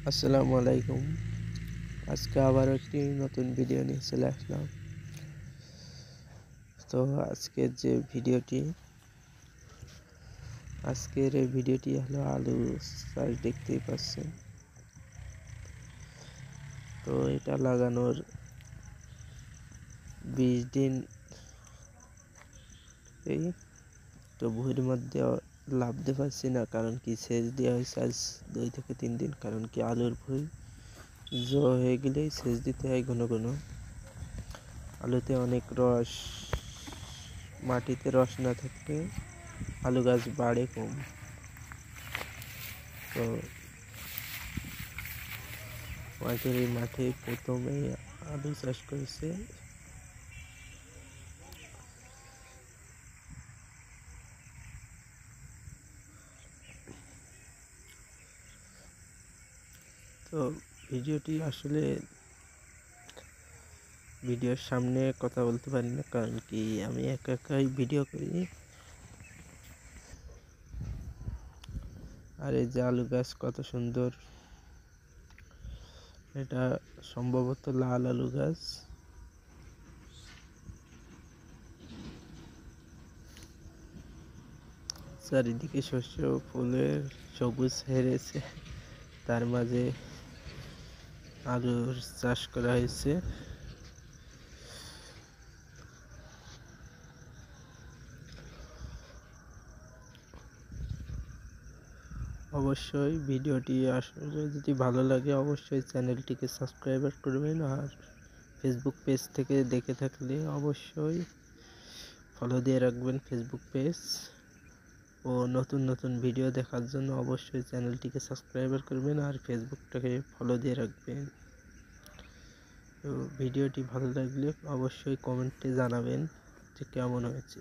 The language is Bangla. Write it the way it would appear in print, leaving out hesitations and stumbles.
আসসালামু আলাইকুম। আজকে আবার একটি নতুন ভিডিও নিয়ে চলে আসলাম। তো আজকের এই ভিডিওটি হলো আলু চাষ, দেখতেই পাচ্ছেন। তো এটা লাগানোর 20 দিন এই তো ভুঁইয়ের মধ্যে লাভতে পারছি না, কারণ কি সেচ দেওয়া হয়েছে আজ 2 থেকে 3 দিন। কারণ কি আলুর ভুঁই হয়ে গেলেই সেচ দিতে হয় ঘন ঘন। আলুতে অনেক রস, মাটিতে রস না থাকলে আলু গাছ বাড়ে কম। তো আমাদের এই মাঠে প্রথমে আলু চাষ করেছে। তো ভিডিওটি আসলে ভিডিওর সামনে কথা বলতে পারি না, কারণ কি আমি একাই ভিডিও করি। আর এই যে আলু গাছ কত সুন্দর, এটা সম্ভবত লাল আলু গাছ। চারিদিকে শস্য ফুলের সবুজ হেরেছে, তার মাঝে আলুর চাষ করা হয়েছে। অবশ্যই ভিডিওটি আসলে যদি ভালো লাগে অবশ্যই চ্যানেলটিকে সাবস্ক্রাইব করবেন, আর ফেসবুক পেজ থেকে দেখে থাকলে অবশ্যই ফলো দিয়ে রাখবেন ফেসবুক পেজ। ও নতুন নতুন ভিডিও দেখার জন্য অবশ্যই চ্যানেলটিকে সাবস্ক্রাইব করবেন আর ফেসবুকটাকে ফলো দিয়ে রাখবেন। তো ভিডিওটি ভালো লাগলে অবশ্যই কমেন্টে জানাবেন যে কেমন হয়েছে।